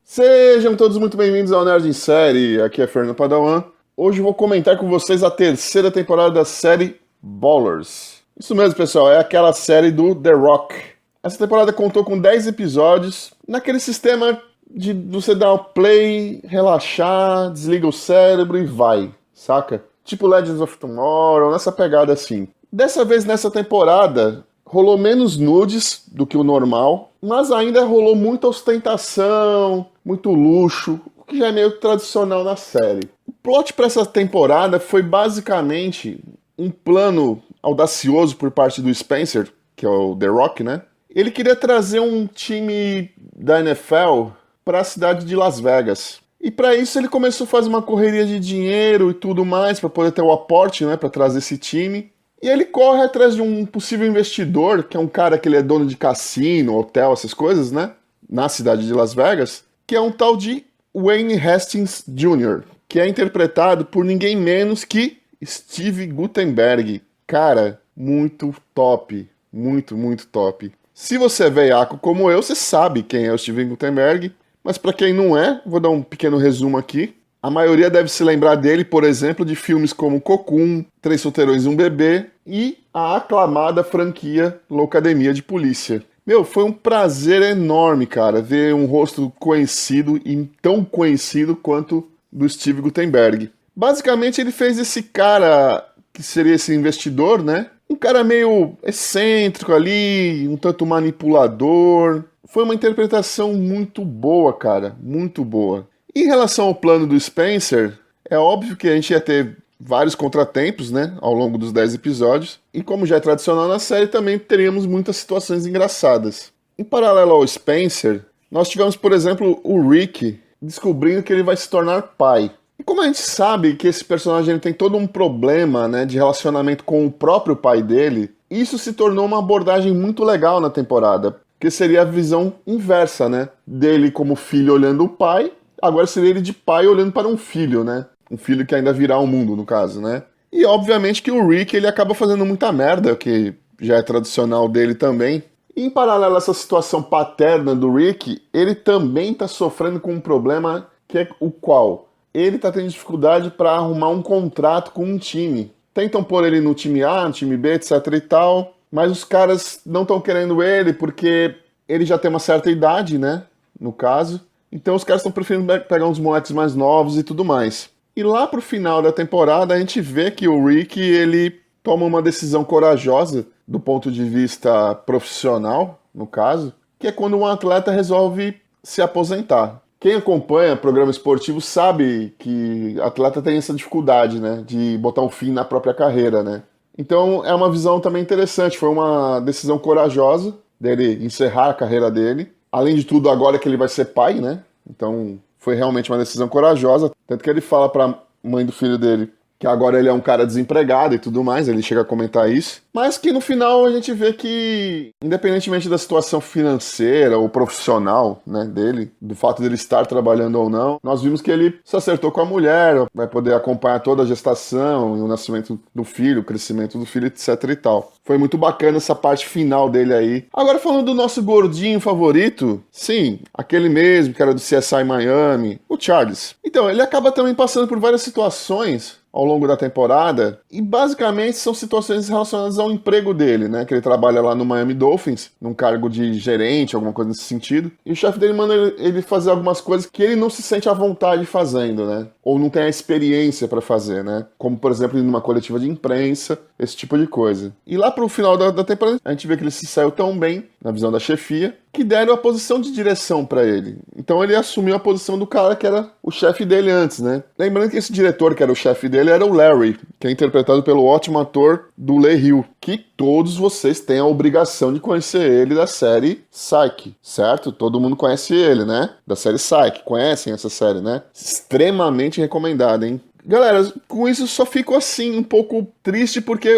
Sejam todos muito bem-vindos ao Nerd em Série, aqui é Fernando Padawan. Hoje vou comentar com vocês a terceira temporada da série Ballers. Isso mesmo, pessoal, é aquela série do The Rock. Essa temporada contou com 10 episódios, naquele sistema de você dar o play, relaxar, desliga o cérebro e vai, saca? Tipo Legends of Tomorrow, nessa pegada assim. Dessa vez, nessa temporada, rolou menos nudes do que o normal, mas ainda rolou muita ostentação, muito luxo, o que já é meio tradicional na série. O plot para essa temporada foi basicamente um plano audacioso por parte do Spencer, que é o The Rock, né? Ele queria trazer um time da NFL para a cidade de Las Vegas. E para isso ele começou a fazer uma correria de dinheiro e tudo mais, para poder ter o aporte, né, para trazer esse time. E ele corre atrás de um possível investidor, que é um cara que ele é dono de cassino, hotel, essas coisas, né? Na cidade de Las Vegas, que é um tal de Wayne Hastings Jr., que é interpretado por ninguém menos que Steve Guttenberg. Cara, muito top. Muito top. Se você é veiaco como eu, você sabe quem é o Steven Guttenberg, mas para quem não é, vou dar um pequeno resumo aqui. A maioria deve se lembrar dele, por exemplo, de filmes como Cocoon, Três Solteirões e um Bebê e a aclamada franquia Loucademia de Polícia. Meu, foi um prazer enorme, cara, ver um rosto conhecido e tão conhecido quanto do Steve Guttenberg. Basicamente, ele fez esse cara, que seria esse investidor, né? Um cara meio excêntrico ali, um tanto manipulador. Foi uma interpretação muito boa, cara, muito boa. Em relação ao plano do Spencer, é óbvio que a gente ia ter vários contratempos, né, ao longo dos 10 episódios, e como já é tradicional na série, também teríamos muitas situações engraçadas. Em paralelo ao Spencer, nós tivemos, por exemplo, o Rick descobrindo que ele vai se tornar pai. E como a gente sabe que esse personagem ele tem todo um problema, né, de relacionamento com o próprio pai dele, isso se tornou uma abordagem muito legal na temporada, que seria a visão inversa, né, dele como filho olhando o pai. Agora seria ele de pai olhando para um filho, né? Um filho que ainda virá ao mundo, no caso, né? E obviamente que o Rick, ele acaba fazendo muita merda, que já é tradicional dele também. E em paralelo a essa situação paterna do Rick, ele também tá sofrendo com um problema que é o qual? Ele tá tendo dificuldade para arrumar um contrato com um time. Tentam pôr ele no time A, no time B, etc e tal, mas os caras não estão querendo ele porque ele já tem uma certa idade, né? No caso. Então os caras estão preferindo pegar uns moleques mais novos e tudo mais. E lá pro final da temporada a gente vê que o Rick, ele toma uma decisão corajosa do ponto de vista profissional, no caso, que é quando um atleta resolve se aposentar. Quem acompanha programa esportivo sabe que atleta tem essa dificuldade, né, de botar um fim na própria carreira, né. Então é uma visão também interessante, foi uma decisão corajosa dele encerrar a carreira dele. Além de tudo, agora que ele vai ser pai, né? Então, foi realmente uma decisão corajosa. Tanto que ele fala pra mãe do filho dele que agora ele é um cara desempregado e tudo mais, ele chega a comentar isso. Mas que no final a gente vê que, independentemente da situação financeira ou profissional, né, dele, do fato dele estar trabalhando ou não, nós vimos que ele se acertou com a mulher, vai poder acompanhar toda a gestação, o nascimento do filho, o crescimento do filho, etc e tal. Foi muito bacana essa parte final dele aí. Agora falando do nosso gordinho favorito, sim, aquele mesmo que era do CSI Miami, o Charles. Então, ele acaba também passando por várias situações ao longo da temporada, e basicamente são situações relacionadas ao emprego dele, né, que ele trabalha lá no Miami Dolphins, num cargo de gerente, alguma coisa nesse sentido, e o chefe dele manda ele fazer algumas coisas que ele não se sente à vontade fazendo, né, ou não tem a experiência para fazer, né, como por exemplo numa coletiva de imprensa, esse tipo de coisa. E lá pro final da temporada, a gente vê que ele se saiu tão bem, na visão da chefia, que deram a posição de direção para ele. Então ele assumiu a posição do cara que era o chefe dele antes, né? Lembrando que esse diretor que era o chefe dele era o Larry, que é interpretado pelo ótimo ator do Lee Hill, que todos vocês têm a obrigação de conhecer ele da série Psych, certo? Todo mundo conhece ele, né? Da série Psych, conhecem essa série, né? Extremamente recomendada, hein? Galera, com isso só fico assim, um pouco triste, porque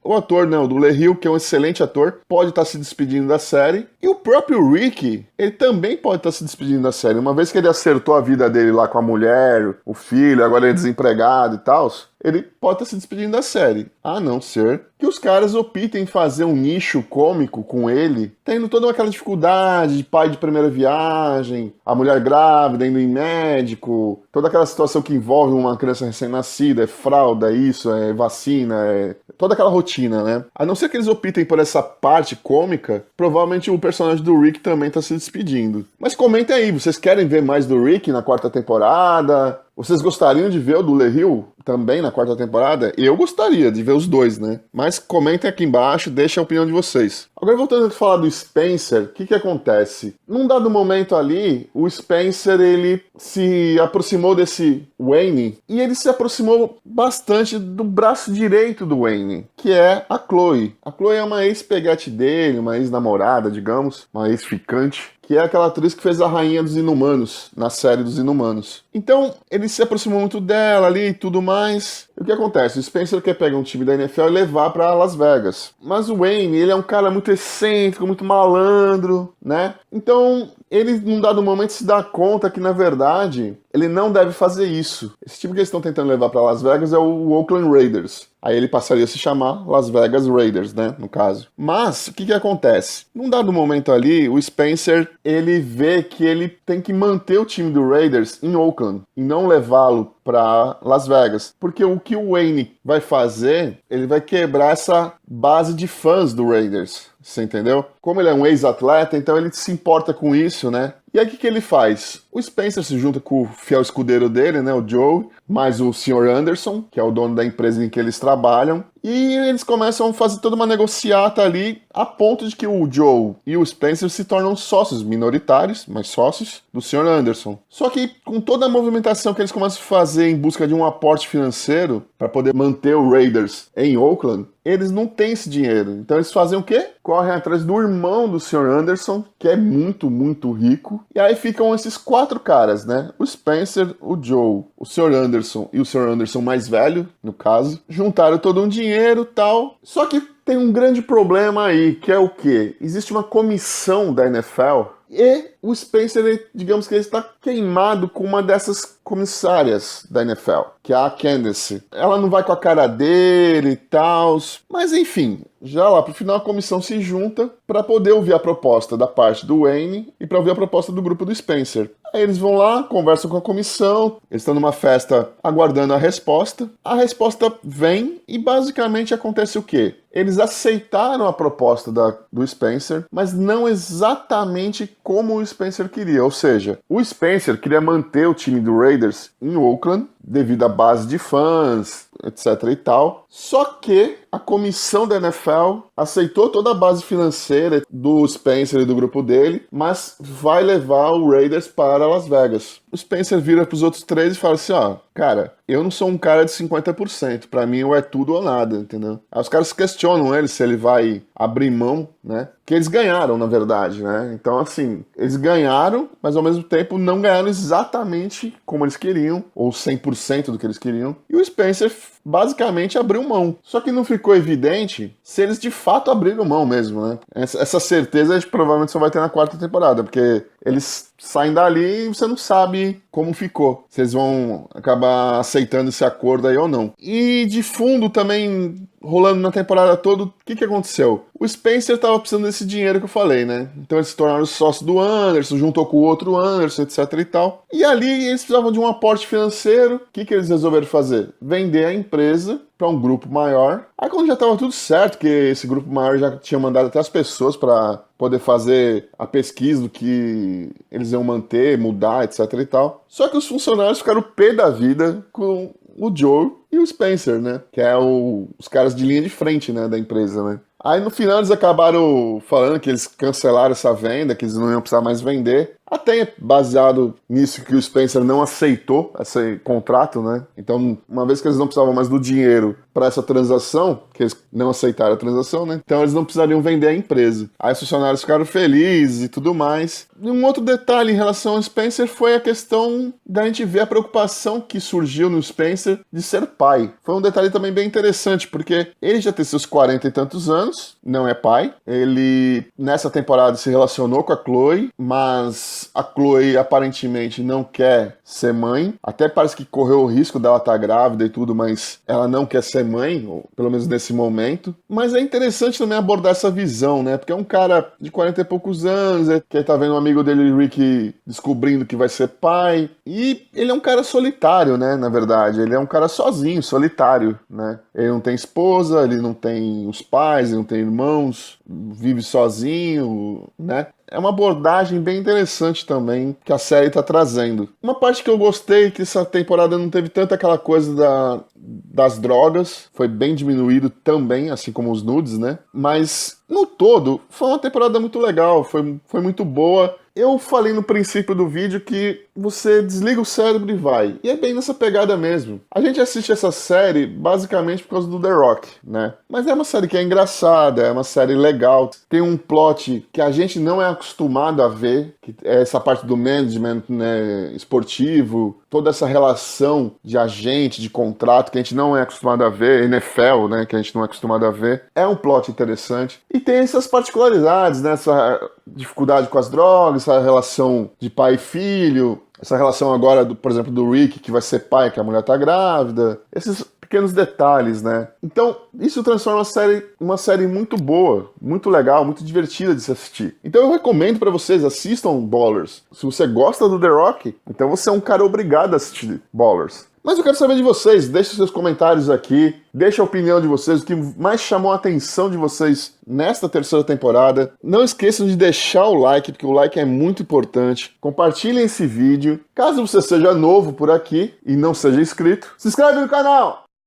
o ator, né, o do LeHill, que é um excelente ator, pode estar se despedindo da série. E o próprio Rick, ele também pode estar se despedindo da série. Uma vez que ele acertou a vida dele lá com a mulher, o filho, agora ele é desempregado e tal, ele pode estar se despedindo da série. A não ser que os caras optem em fazer um nicho cômico com ele, tendo toda aquela dificuldade de pai de primeira viagem, a mulher grávida indo em médico, toda aquela situação que envolve uma criança recém-nascida, é fralda, isso, é vacina, é toda aquela rotina, né? A não ser que eles optem por essa parte cômica, provavelmente o personagem do Rick também está se despedindo. Mas comentem aí, vocês querem ver mais do Rick na quarta temporada? Vocês gostariam de ver o do LeHill também na quarta temporada? Eu gostaria de ver os dois, né? Mas comentem aqui embaixo, deixem a opinião de vocês. Agora voltando a falar do Spencer, o que acontece? Num dado momento ali, o Spencer ele se aproximou desse Wayne e ele se aproximou bastante do braço direito do Wayne, que é a Chloe. A Chloe é uma ex-peguete dele, uma ex-namorada, digamos, uma ex-ficante, que é aquela atriz que fez a Rainha dos Inumanos, na série dos Inumanos. Então, ele se aproximou muito dela ali e tudo mais. E o que acontece? O Spencer quer pegar um time da NFL e levar pra Las Vegas. Mas o Wayne, ele é um cara muito excêntrico, muito malandro, né? Então, ele, num dado momento, se dá conta que, na verdade, ele não deve fazer isso. Esse time que eles estão tentando levar pra Las Vegas é o Oakland Raiders. Aí ele passaria a se chamar Las Vegas Raiders, né, no caso. Mas, o que acontece? Num dado momento ali, o Spencer, ele vê que ele tem que manter o time do Raiders em Oakland e não levá-lo para Las Vegas. Porque o que o Wayne vai fazer, ele vai quebrar essa base de fãs do Raiders. Você entendeu? Como ele é um ex-atleta, então ele se importa com isso, né? E aí o que ele faz? O Spencer se junta com o fiel escudeiro dele, né, o Joe, mais o Sr. Anderson, que é o dono da empresa em que eles trabalham, e eles começam a fazer toda uma negociata ali, a ponto de que o Joe e o Spencer se tornam sócios minoritários, mas sócios do Sr. Anderson. Só que com toda a movimentação que eles começam a fazer em busca de um aporte financeiro para poder manter o Raiders em Oakland, eles não têm esse dinheiro. Então eles fazem o quê? Correm atrás do irmão do Sr. Anderson, que é muito, muito rico. E aí ficam esses quatro caras, né? O Spencer, o Joe, o Sr. Anderson e o Sr. Anderson mais velho, no caso. Juntaram todo um dinheiro e tal. Só que tem um grande problema aí, que é o quê? Existe uma comissão da NFL e o Spencer, ele, digamos que ele está queimado com uma dessas comissárias da NFL, que é a Candace. Ela não vai com a cara dele e tal, mas enfim, já lá pro final a comissão se junta para poder ouvir a proposta da parte do Wayne e para ouvir a proposta do grupo do Spencer. Aí eles vão lá, conversam com a comissão, eles estão numa festa aguardando a resposta. A resposta vem e basicamente acontece o quê? Eles aceitaram a proposta do Spencer, mas não exatamente como o Spencer queria. Ou seja, o Spencer queria manter o time do Raiders em Oakland, devido à base de fãs, etc e tal. Só que a comissão da NFL aceitou toda a base financeira do Spencer e do grupo dele, mas vai levar o Raiders para Las Vegas. O Spencer vira para os outros três e fala assim, ó, cara, eu não sou um cara de 50%, para mim ou é tudo ou nada, entendeu? Aí os caras questionam ele se ele vai abrir mão, né? Que eles ganharam, na verdade, né? Então, assim, eles ganharam, mas ao mesmo tempo não ganharam exatamente como eles queriam, ou 100% do que eles queriam. E o Spencer basicamente abriu mão. Só que não ficou evidente se eles de fato abriram mão mesmo, né? Essa certeza a gente provavelmente só vai ter na quarta temporada, porque eles saem dali e você não sabe como ficou. Se eles vão acabar aceitando esse acordo aí ou não. E de fundo também, rolando na temporada toda, o que aconteceu? O Spencer tava precisando desse dinheiro que eu falei, né? Então eles se tornaram sócio do Anderson, juntou com o outro Anderson, etc e tal. E ali eles precisavam de um aporte financeiro. O que eles resolveram fazer? Vender a empresa para um grupo maior. Aí quando já estava tudo certo, que esse grupo maior já tinha mandado até as pessoas para poder fazer a pesquisa do que eles iam manter, mudar, etc e tal. Só que os funcionários ficaram pé da vida com o Joe e o Spencer, né? Que é os caras de linha de frente, né, da empresa, né? Aí no final eles acabaram falando que eles cancelaram essa venda, que eles não iam precisar mais vender. Até baseado nisso que o Spencer não aceitou esse contrato, né? Então, uma vez que eles não precisavam mais do dinheiro para essa transação, que eles não aceitaram a transação, né? Então eles não precisariam vender a empresa. Aí os funcionários ficaram felizes e tudo mais. E um outro detalhe em relação ao Spencer foi a questão da gente ver a preocupação que surgiu no Spencer de ser pai. Foi um detalhe também bem interessante, porque ele já tem seus 40 e tantos anos, não é pai. Ele, nessa temporada, se relacionou com a Chloe, mas a Chloe aparentemente não quer ser mãe. Até parece que correu o risco dela estar grávida e tudo, mas ela não quer ser mãe, ou pelo menos nesse momento. Mas é interessante também abordar essa visão, né? Porque é um cara de 40 e poucos anos, que tá vendo um amigo dele, Rick, descobrindo que vai ser pai. E ele é um cara solitário, né? Na verdade, ele é um cara sozinho, solitário, né? Ele não tem esposa, ele não tem os pais, ele não tem irmãos, vive sozinho, né? É uma abordagem bem interessante também que a série tá trazendo. Uma parte que eu gostei é que essa temporada não teve tanta aquela coisa das drogas, foi bem diminuído também, assim como os nudes, né? Mas no todo, foi uma temporada muito legal, foi muito boa. Eu falei no princípio do vídeo que você desliga o cérebro e vai. E é bem nessa pegada mesmo. A gente assiste essa série basicamente por causa do The Rock, né? Mas é uma série que é engraçada, é uma série legal. Tem um plot que a gente não é acostumado a ver, que é essa parte do management, né, esportivo, toda essa relação de agente, de contrato, que a gente não é acostumado a ver, NFL, né, que a gente não é acostumado a ver. É um plot interessante. E tem essas particularidades, né, essa dificuldade com as drogas, essa relação de pai e filho, essa relação agora, por exemplo, do Rick, que vai ser pai, que a mulher tá grávida, esses pequenos detalhes, né? Então, isso transforma a série uma série muito boa, muito legal, muito divertida de se assistir. Então eu recomendo para vocês, assistam Ballers. Se você gosta do The Rock, então você é um cara obrigado a assistir Ballers. Mas eu quero saber de vocês, deixe seus comentários aqui, deixe a opinião de vocês, o que mais chamou a atenção de vocês nesta terceira temporada. Não esqueçam de deixar o like, porque o like é muito importante. Compartilhem esse vídeo. Caso você seja novo por aqui e não seja inscrito, se inscreve no canal!